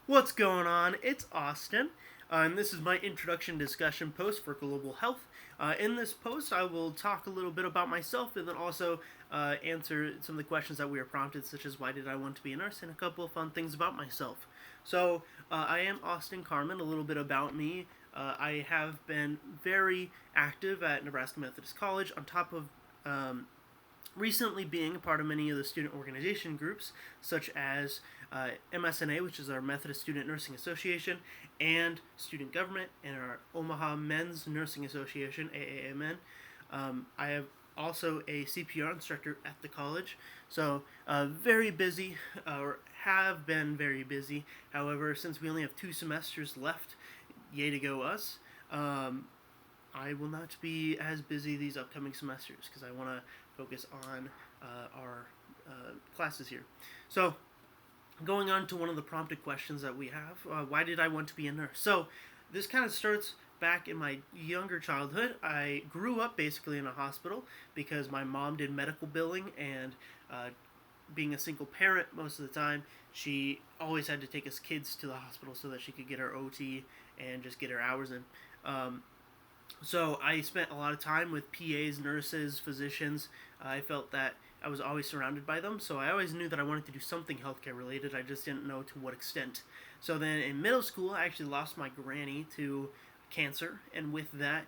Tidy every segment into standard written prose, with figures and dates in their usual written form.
What's going on? It's Austin, and this is my introduction discussion post for global health. In this post, I will talk a little bit about myself and then also answer some of the questions that we were prompted, such as why did I want to be a nurse, and a couple of fun things about myself. So, I am Austin Carman. A little bit about me. I have been very active at Nebraska Methodist College, on top of recently being a part of many of the student organization groups, such as MSNA, which is our Methodist Student Nursing Association, and Student Government, and our Omaha Men's Nursing Association, AAMN. I have also a CPR instructor at the college, so very busy, or have been very busy. However, since we only have 2 semesters left, yay to go us. I will not be as busy these upcoming semesters because I want to focus on our classes here. So, going on to one of the prompted questions that we have, why did I want to be a nurse? So, this kind of starts back in my younger childhood. I grew up basically in a hospital because my mom did medical billing, and being a single parent most of the time, she always had to take us kids to the hospital so that she could get her OT and just get her hours in. So I spent a lot of time with PAs, nurses, physicians. I felt that I was always surrounded by them, so I always knew that I wanted to do something healthcare related. I just didn't know to what extent. So then in middle school, I actually lost my granny to cancer, and with that,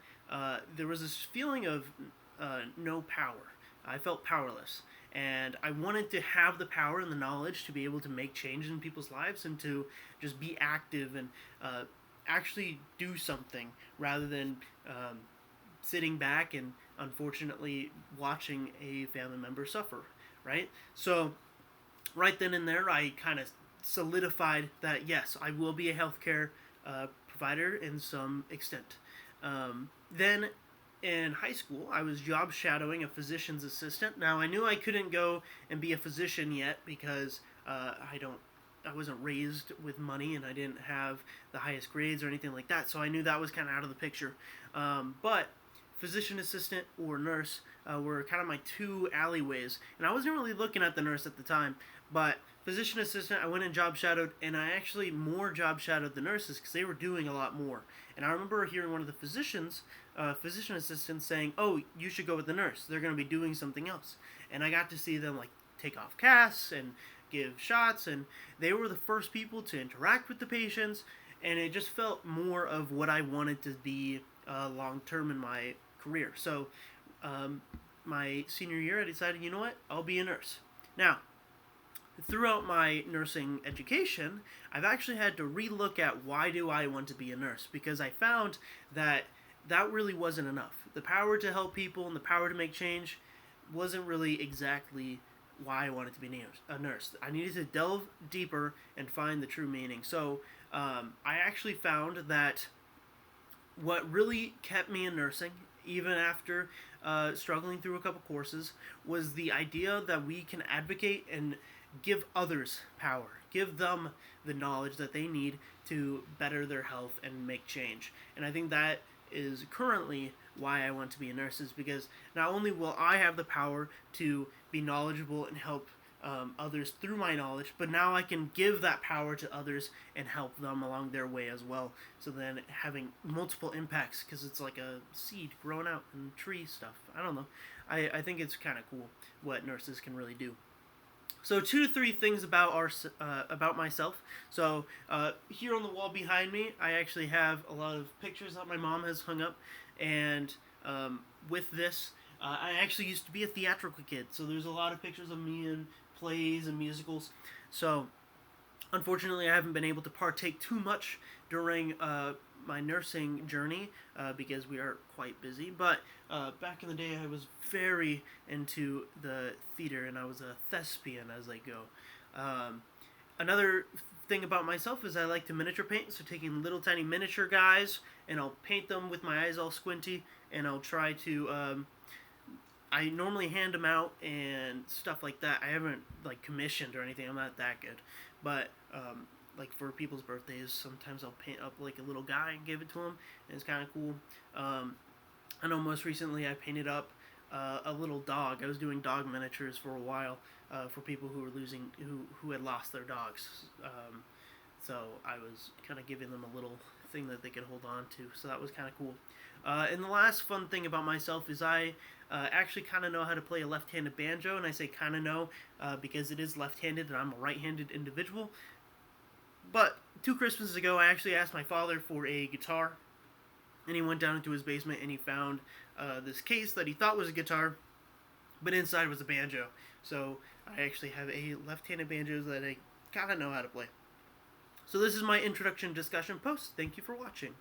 there was this feeling of no power. I felt powerless, and I wanted to have the power and the knowledge to be able to make change in people's lives and to just be active and actually do something rather than sitting back and unfortunately watching a family member suffer, right? So, right then and there, I kind of solidified that yes, I will be a healthcare provider in some extent. Then in high school, I was job shadowing a physician's assistant. Now, I knew I couldn't go and be a physician yet because I wasn't raised with money and I didn't have the highest grades or anything like that, so I knew that was kind of out of the picture. But physician assistant or nurse were kind of my two alleyways, and I wasn't really looking at the nurse at the time, but physician assistant, I went and job shadowed, and I actually more job shadowed the nurses because they were doing a lot more. And I remember hearing one of the physician assistants saying, "Oh, you should go with the nurse. They're going to be doing something else." And I got to see them like take off casts and give shots, and they were the first people to interact with the patients, and it just felt more of what I wanted to be long term in my career. So, my senior year, I decided, you know what, I'll be a nurse. Now, throughout my nursing education, I've actually had to relook at why do I want to be a nurse, because I found that that really wasn't enough. The power to help people and the power to make change wasn't really exactly why I wanted to be a nurse. I needed to delve deeper and find the true meaning. So I actually found that what really kept me in nursing, even after struggling through a couple courses, was the idea that we can advocate and give others power, give them the knowledge that they need to better their health and make change. And I think that is currently why I want to be a nurse, is because not only will I have the power to be knowledgeable and help others through my knowledge, but now I can give that power to others and help them along their way as well. So then having multiple impacts, because it's like a seed growing out and tree stuff. I don't know. I think it's kind of cool what nurses can really do. So 2 to 3 things about myself. So here on the wall behind me, I actually have a lot of pictures that my mom has hung up, and with this, I actually used to be a theatrical kid. So there's a lot of pictures of me in plays and musicals. So unfortunately, I haven't been able to partake too much during my nursing journey because we are quite busy. But back in the day, I was very into the theater, and I was a thespian as they go. Another thing about myself is I like to miniature paint, so taking little tiny miniature guys, and I'll paint them with my eyes all squinty, and I'll try to I normally hand them out and stuff like that. I haven't like commissioned or anything. I'm not that good, but like for people's birthdays, sometimes I'll paint up like a little guy and give it to them, and it's kind of cool. I know most recently I painted up a little dog. I was doing dog miniatures for a while for people who were who had lost their dogs. So I was kind of giving them a little thing that they could hold on to. So that was kind of cool. And the last fun thing about myself is I actually kind of know how to play a left-handed banjo, and I say kind of know because it is left-handed and I'm a right-handed individual. But 2 Christmases ago, I actually asked my father for a guitar, and he went down into his basement and he found this case that he thought was a guitar, but inside was a banjo. So I actually have a left-handed banjo that I kind of know how to play. So this is my introduction discussion post. Thank you for watching.